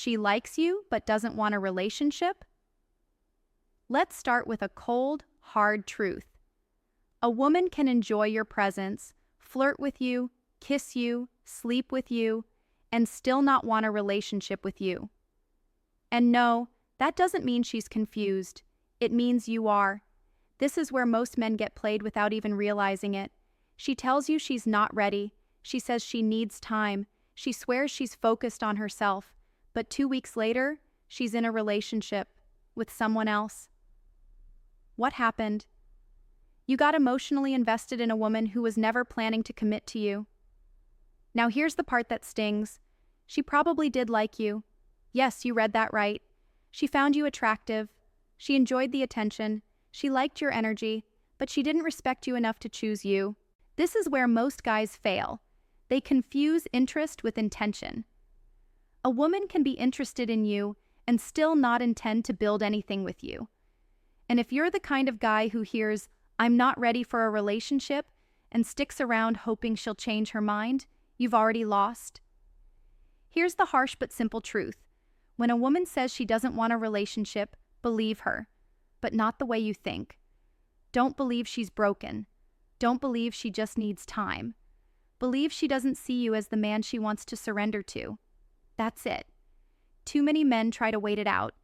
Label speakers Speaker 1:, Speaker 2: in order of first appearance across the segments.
Speaker 1: She likes you but doesn't want a relationship? Let's start with a cold, hard truth. A woman can enjoy your presence, flirt with you, kiss you, sleep with you, and still not want a relationship with you. And no, that doesn't mean she's confused. It means you are. This is where most men get played without even realizing it. She tells you she's not ready. She says she needs time. She swears she's focused on herself. But 2 weeks later, she's in a relationship with someone else. What happened? You got emotionally invested in a woman who was never planning to commit to you. Now here's the part that stings. She probably did like you. Yes, you read that right. She found you attractive. She enjoyed the attention. She liked your energy, but she didn't respect you enough to choose you. This is where most guys fail. They confuse interest with intention. A woman can be interested in you and still not intend to build anything with you. And if you're the kind of guy who hears, "I'm not ready for a relationship," and sticks around hoping she'll change her mind, you've already lost. Here's the harsh but simple truth. When a woman says she doesn't want a relationship, believe her, but not the way you think. Don't believe she's broken. Don't believe she just needs time. Believe she doesn't see you as the man she wants to surrender to. That's it. Too many men try to wait it out,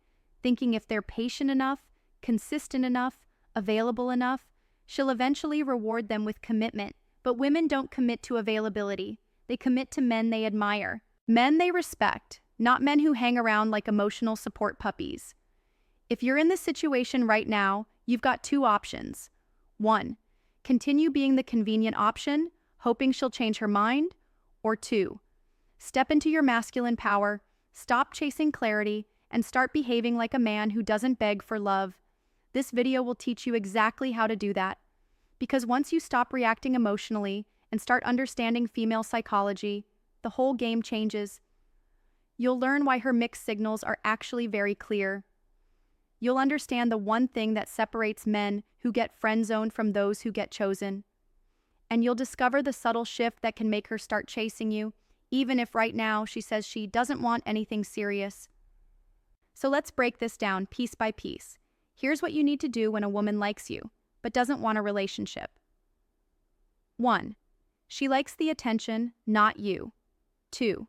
Speaker 1: thinking if they're patient enough, consistent enough, available enough, she'll eventually reward them with commitment. But women don't commit to availability. They commit to men they admire, men they respect, not men who hang around like emotional support puppies. If you're in this situation right now, you've got two options. 1, continue being the convenient option, hoping she'll change her mind. Or 2, step into your masculine power, stop chasing clarity, and start behaving like a man who doesn't beg for love. This video will teach you exactly how to do that. Because once you stop reacting emotionally and start understanding female psychology, the whole game changes. You'll learn why her mixed signals are actually very clear. You'll understand the one thing that separates men who get friend-zoned from those who get chosen. And you'll discover the subtle shift that can make her start chasing you, even if right now she says she doesn't want anything serious. So let's break this down piece by piece. Here's what you need to do when a woman likes you, but doesn't want a relationship. 1, she likes the attention, not you. 2,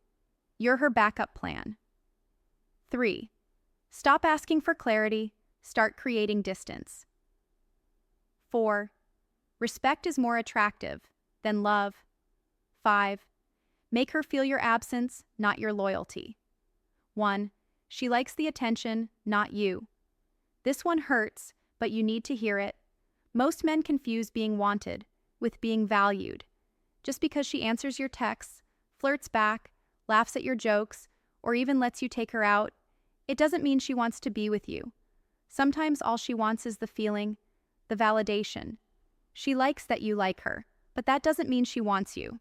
Speaker 1: you're her backup plan. 3, stop asking for clarity, start creating distance. 4, respect is more attractive than love. 5, make her feel your absence, not your loyalty. 1, she likes the attention, not you. This one hurts, but you need to hear it. Most men confuse being wanted with being valued. Just because she answers your texts, flirts back, laughs at your jokes, or even lets you take her out, it doesn't mean she wants to be with you. Sometimes all she wants is the feeling, the validation. She likes that you like her, but that doesn't mean she wants you.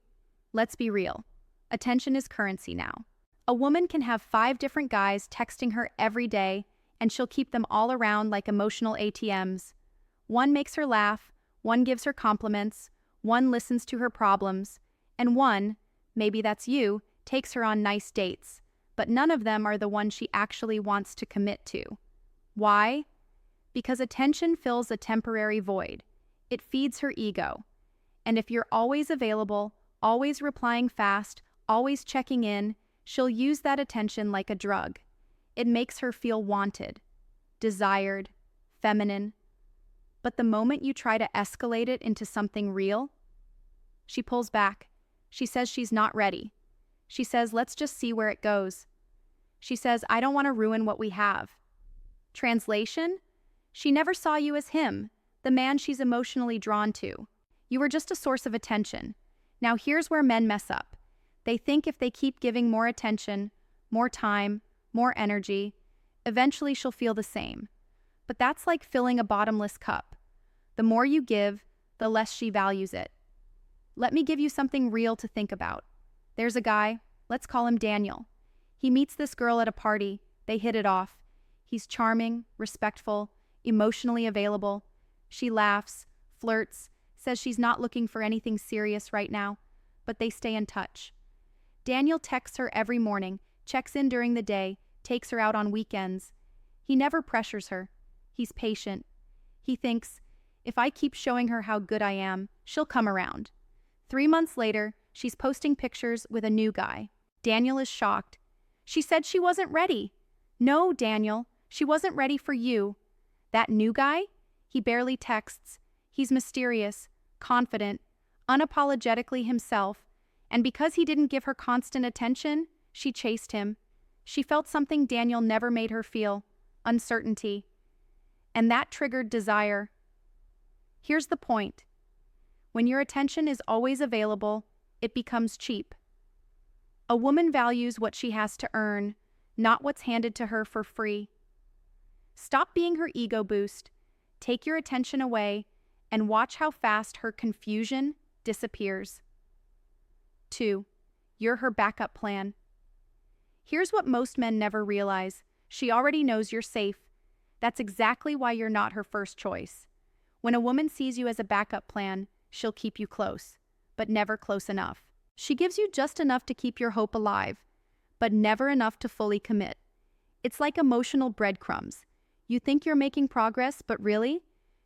Speaker 1: Let's be real. Attention is currency now. A woman can have 5 different guys texting her every day, and she'll keep them all around like emotional ATMs. One makes her laugh, one gives her compliments, one listens to her problems, and one, maybe that's you, takes her on nice dates. But none of them are the one she actually wants to commit to. Why? Because attention fills a temporary void. It feeds her ego. And if you're always available, always replying fast, always checking in, she'll use that attention like a drug. It makes her feel wanted, desired, feminine. But the moment you try to escalate it into something real, she pulls back. She says she's not ready. She says, let's just see where it goes. She says, I don't want to ruin what we have. Translation? She never saw you as him, the man she's emotionally drawn to. You were just a source of attention. Now here's where men mess up. They think if they keep giving more attention, more time, more energy, eventually she'll feel the same. But that's like filling a bottomless cup. The more you give, the less she values it. Let me give you something real to think about. There's a guy, let's call him Daniel. He meets this girl at a party. They hit it off. He's charming, respectful, emotionally available. She laughs, flirts, says she's not looking for anything serious right now, but they stay in touch. Daniel texts her every morning, checks in during the day, takes her out on weekends. He never pressures her. He's patient. He thinks, if I keep showing her how good I am, she'll come around. 3 months later, she's posting pictures with a new guy. Daniel is shocked. She said she wasn't ready. No, Daniel, she wasn't ready for you. That new guy? He barely texts. He's mysterious, confident, unapologetically himself, and because he didn't give her constant attention, she chased him. She felt something Daniel never made her feel, uncertainty. And that triggered desire. Here's the point. When your attention is always available, it becomes cheap. A woman values what she has to earn, not what's handed to her for free. Stop being her ego boost, take your attention away, and watch how fast her confusion disappears. 2. You're her backup plan. Here's what most men never realize. She already knows you're safe. That's exactly why you're not her first choice. When a woman sees you as a backup plan, she'll keep you close, but never close enough. She gives you just enough to keep your hope alive, but never enough to fully commit. It's like emotional breadcrumbs. You think you're making progress, but really,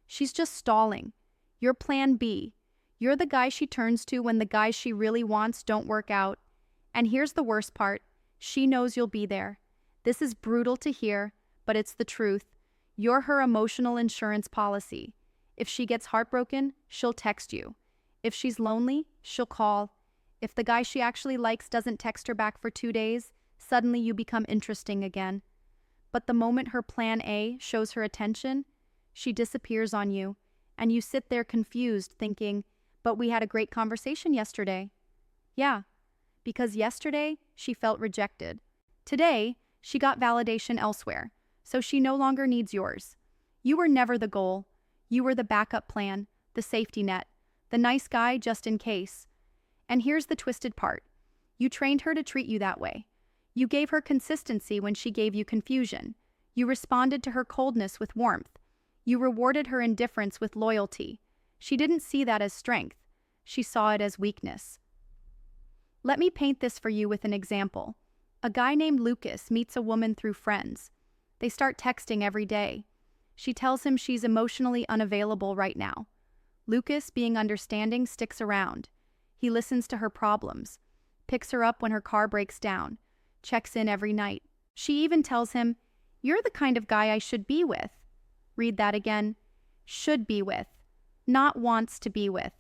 Speaker 1: she's just stalling. You're plan B. You're the guy she turns to when the guys she really wants don't work out. And here's the worst part. She knows you'll be there. This is brutal to hear, but it's the truth. You're her emotional insurance policy. If she gets heartbroken, she'll text you. If she's lonely, she'll call. If the guy she actually likes doesn't text her back for 2 days, suddenly you become interesting again. But the moment her plan A shows her attention, she disappears on you, and you sit there confused thinking, but we had a great conversation yesterday. Yeah, because yesterday she felt rejected. Today, she got validation elsewhere, so she no longer needs yours. You were never the goal. You were the backup plan, the safety net, the nice guy just in case. And here's the twisted part. You trained her to treat you that way. You gave her consistency when she gave you confusion. You responded to her coldness with warmth. You rewarded her indifference with loyalty. She didn't see that as strength. She saw it as weakness. Let me paint this for you with an example. A guy named Lucas meets a woman through friends. They start texting every day. She tells him she's emotionally unavailable right now. Lucas, being understanding, sticks around. He listens to her problems, picks her up when her car breaks down, checks in every night. She even tells him, "You're the kind of guy I should be with." Read that again. Should be with, not wants to be with.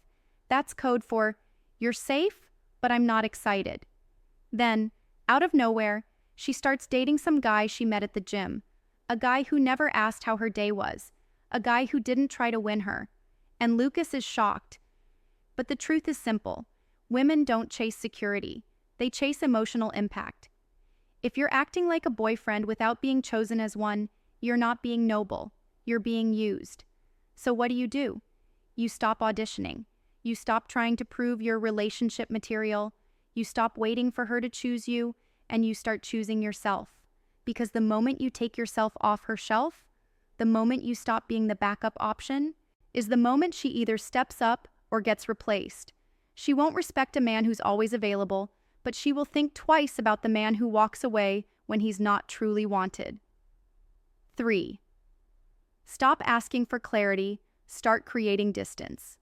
Speaker 1: That's code for, you're safe, but I'm not excited. Then, out of nowhere, she starts dating some guy she met at the gym. A guy who never asked how her day was. A guy who didn't try to win her. And Lucas is shocked. But the truth is simple. Women don't chase security. They chase emotional impact. If you're acting like a boyfriend without being chosen as one, you're not being noble. You're being used. So what do? You stop auditioning. You stop trying to prove your relationship material. You stop waiting for her to choose you, and you start choosing yourself. Because the moment you take yourself off her shelf, the moment you stop being the backup option, is the moment she either steps up or gets replaced. She won't respect a man who's always available, but she will think twice about the man who walks away when he's not truly wanted. 3. Stop asking for clarity, start creating distance.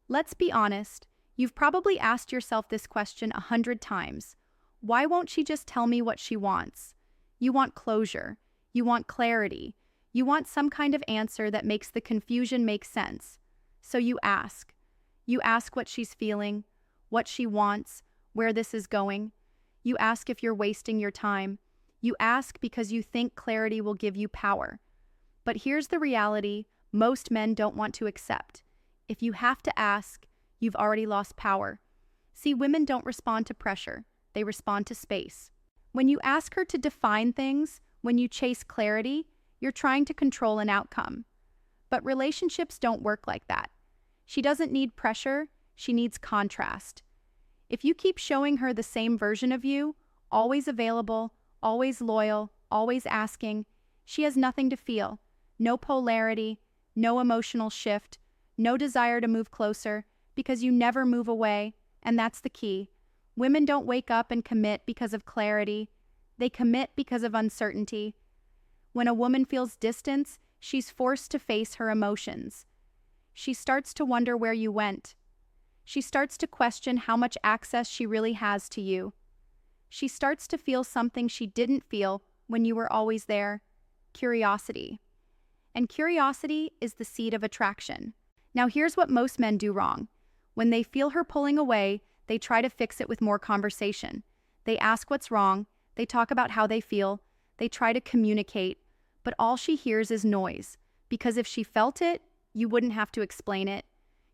Speaker 1: Let's be honest, you've probably asked yourself this question 100 times. Why won't she just tell me what she wants? You want closure. You want clarity. You want some kind of answer that makes the confusion make sense. So you ask. You ask what she's feeling, what she wants, where this is going. You ask if you're wasting your time. You ask because you think clarity will give you power. But here's the reality most men don't want to accept. If you have to ask, you've already lost power. See, women don't respond to pressure. They respond to space. When you ask her to define things, when you chase clarity, you're trying to control an outcome. But relationships don't work like that. She doesn't need pressure, she needs contrast. If you keep showing her the same version of you, always available, always loyal, always asking, she has nothing to feel. No polarity, no emotional shift, no desire to move closer, because you never move away, and that's the key. Women don't wake up and commit because of clarity. They commit because of uncertainty. When a woman feels distance, she's forced to face her emotions. She starts to wonder where you went. She starts to question how much access she really has to you. She starts to feel something she didn't feel when you were always there: curiosity. And curiosity is the seed of attraction. Now here's what most men do wrong. When they feel her pulling away, they try to fix it with more conversation. They ask what's wrong, they talk about how they feel, they try to communicate, but all she hears is noise. Because if she felt it, you wouldn't have to explain it.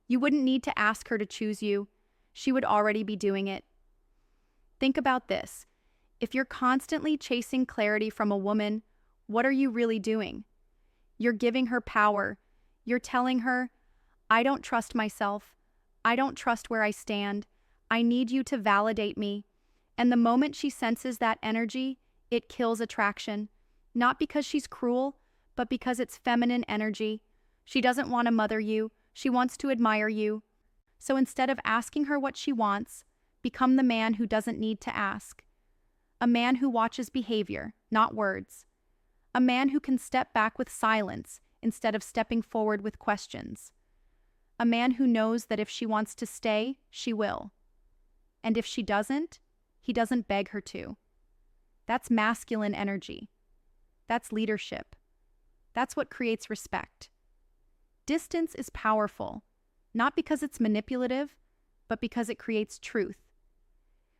Speaker 1: You wouldn't need to ask her to choose you. She would already be doing it. Think about this. If you're constantly chasing clarity from a woman, what are you really doing? You're giving her power. You're telling her, I don't trust myself. I don't trust where I stand. I need you to validate me. And the moment she senses that energy, it kills attraction. Not because she's cruel, but because it's feminine energy. She doesn't want to mother you. She wants to admire you. So instead of asking her what she wants, become the man who doesn't need to ask. A man who watches behavior, not words. A man who can step back with silence instead of stepping forward with questions. A man who knows that if she wants to stay, she will. And if she doesn't, he doesn't beg her to. That's masculine energy. That's leadership. That's what creates respect. Distance is powerful, not because it's manipulative, but because it creates truth.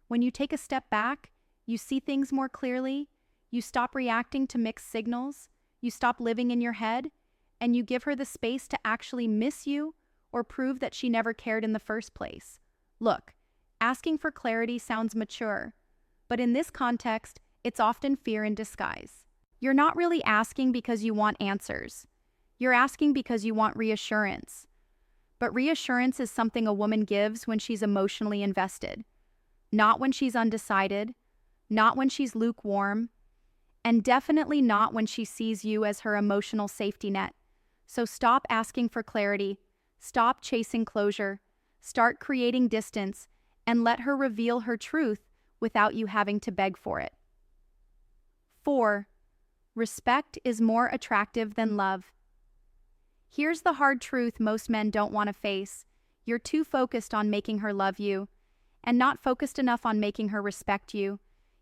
Speaker 1: When you take a step back, you see things more clearly, you stop reacting to mixed signals, you stop living in your head, and you give her the space to actually miss you or prove that she never cared in the first place. Look, asking for clarity sounds mature, but in this context, it's often fear in disguise. You're not really asking because you want answers. You're asking because you want reassurance. But reassurance is something a woman gives when she's emotionally invested, not when she's undecided, not when she's lukewarm, and definitely not when she sees you as her emotional safety net. So stop asking for clarity, stop chasing closure, start creating distance, and let her reveal her truth without you having to beg for it. 4. Respect is more attractive than love. Here's the hard truth most men don't want to face. You're too focused on making her love you, and not focused enough on making her respect you.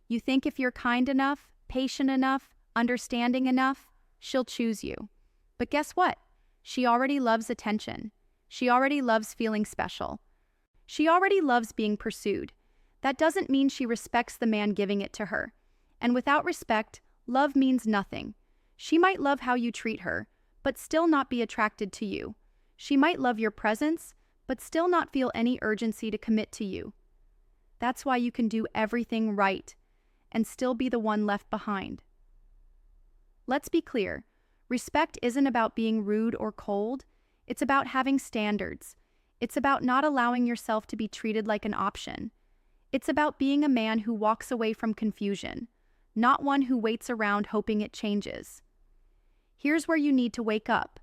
Speaker 1: You think if you're kind enough, patient enough, understanding enough, she'll choose you. But guess what? She already loves attention. She already loves feeling special. She already loves being pursued. That doesn't mean she respects the man giving it to her. And without respect, love means nothing. She might love how you treat her, but still not be attracted to you. She might love your presence, but still not feel any urgency to commit to you. That's why you can do everything right and still be the one left behind. Let's be clear. Respect isn't about being rude or cold. It's about having standards. It's about not allowing yourself to be treated like an option. It's about being a man who walks away from confusion, not one who waits around hoping it changes. Here's where you need to wake up.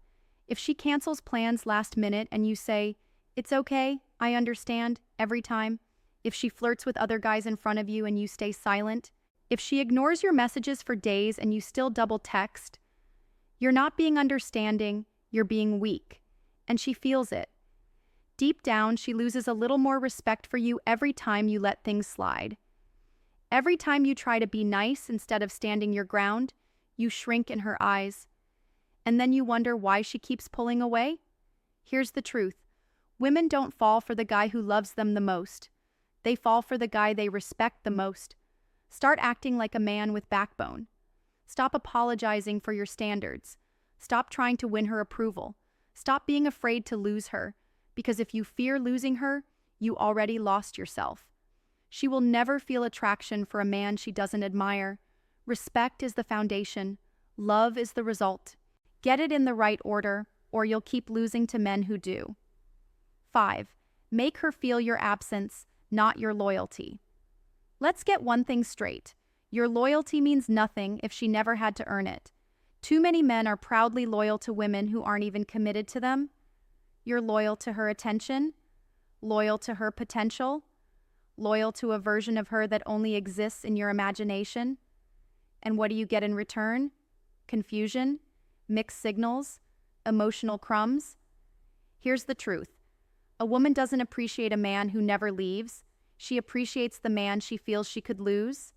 Speaker 1: If she cancels plans last minute and you say, "It's okay, I understand," every time, if she flirts with other guys in front of you and you stay silent, if she ignores your messages for days and you still double text, you're not being understanding, you're being weak. And she feels it. Deep down, she loses a little more respect for you every time you let things slide. Every time you try to be nice instead of standing your ground, you shrink in her eyes. And then you wonder why she keeps pulling away? Here's the truth. Women don't fall for the guy who loves them the most. They fall for the guy they respect the most. Start acting like a man with backbone. Stop apologizing for your standards. Stop trying to win her approval. Stop being afraid to lose her, because if you fear losing her, you already lost yourself. She will never feel attraction for a man she doesn't admire. Respect is the foundation. Love is the result. Get it in the right order, or you'll keep losing to men who do. 5. Make her feel your absence, not your loyalty. Let's get one thing straight. Your loyalty means nothing if she never had to earn it. Too many men are proudly loyal to women who aren't even committed to them. You're loyal to her attention, loyal to her potential, loyal to a version of her that only exists in your imagination. And what do you get in return? Confusion, mixed signals, emotional crumbs. Here's the truth. A woman doesn't appreciate a man who never leaves. She appreciates the man she feels she could lose.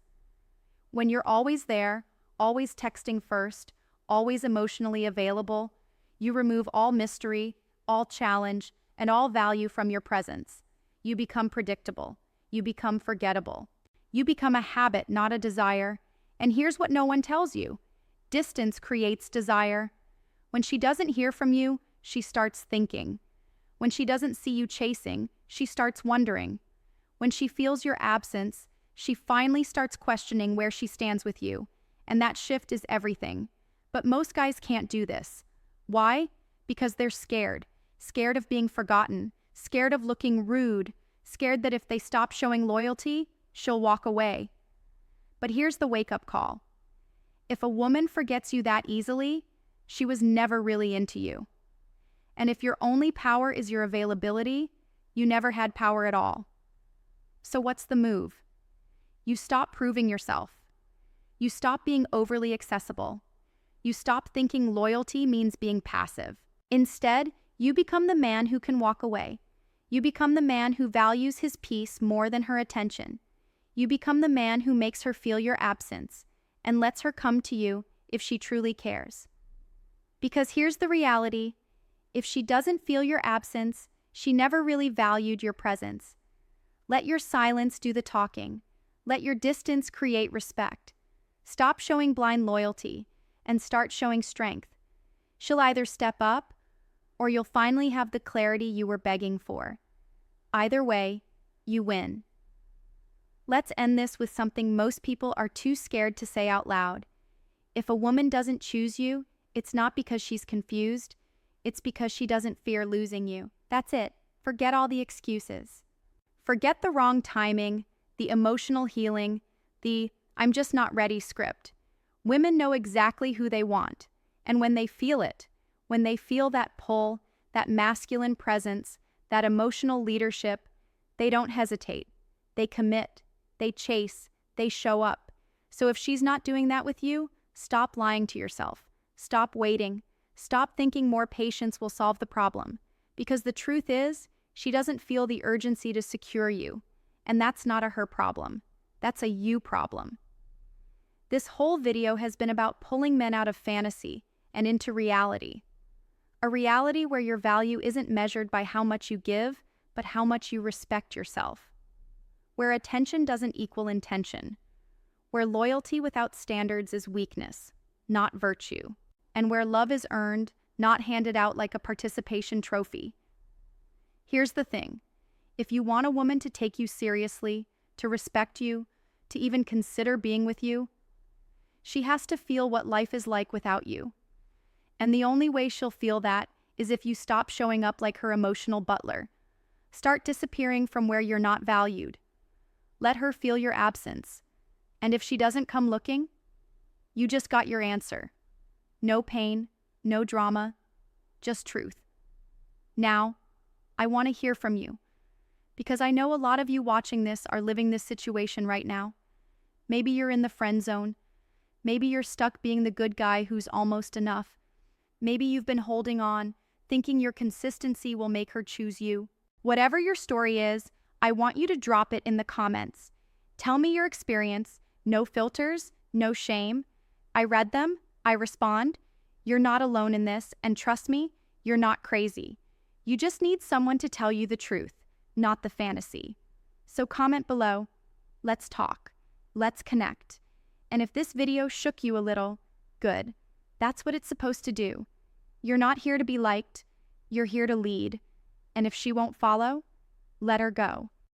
Speaker 1: When you're always there, always texting first, always emotionally available, you remove all mystery, all challenge, and all value from your presence. You become predictable. You become forgettable. You become a habit, not a desire. And here's what no one tells you. Distance creates desire. When she doesn't hear from you, she starts thinking. When she doesn't see you chasing, she starts wondering. When she feels your absence, she finally starts questioning where she stands with you. And that shift is everything. But most guys can't do this. Why? Because they're scared. Scared of being forgotten. Scared of looking rude. Scared that if they stop showing loyalty, she'll walk away. But here's the wake-up call. If a woman forgets you that easily, she was never really into you. And if your only power is your availability, you never had power at all. So what's the move? You stop proving yourself. You stop being overly accessible. You stop thinking loyalty means being passive. Instead, you become the man who can walk away. You become the man who values his peace more than her attention. You become the man who makes her feel your absence and lets her come to you if she truly cares. Because here's the reality. If she doesn't feel your absence, she never really valued your presence. Let your silence do the talking. Let your distance create respect. Stop showing blind loyalty and start showing strength. She'll either step up or you'll finally have the clarity you were begging for. Either way, you win. Let's end this with something most people are too scared to say out loud. If a woman doesn't choose you, it's not because she's confused. It's because she doesn't fear losing you. That's it. Forget all the excuses. Forget the wrong timing, the emotional healing, the "I'm just not ready" script. Women know exactly who they want. And when they feel it, when they feel that pull, that masculine presence, that emotional leadership, they don't hesitate. They commit. They chase. They show up. So if she's not doing that with you, stop lying to yourself. Stop waiting. Stop thinking more patience will solve the problem. Because the truth is, she doesn't feel the urgency to secure you. And that's not a her problem. That's a you problem. This whole video has been about pulling men out of fantasy and into reality. A reality where your value isn't measured by how much you give, but how much you respect yourself. Where attention doesn't equal intention. Where loyalty without standards is weakness, not virtue. And where love is earned, not handed out like a participation trophy. Here's the thing. If you want a woman to take you seriously, to respect you, to even consider being with you, she has to feel what life is like without you. And the only way she'll feel that is if you stop showing up like her emotional butler. Start disappearing from where you're not valued. Let her feel your absence. And if she doesn't come looking, you just got your answer. No pain, no drama, just truth. Now, I want to hear from you, because I know a lot of you watching this are living this situation right now. Maybe you're in the friend zone. Maybe you're stuck being the good guy who's almost enough. Maybe you've been holding on, thinking your consistency will make her choose you. Whatever your story is, I want you to drop it in the comments. Tell me your experience. No filters, no shame. I read them. I respond. You're not alone in this, and trust me, you're not crazy. You just need someone to tell you the truth, not the fantasy. So comment below. Let's talk. Let's connect. And if this video shook you a little, good. That's what it's supposed to do. You're not here to be liked. You're here to lead. And if she won't follow, let her go.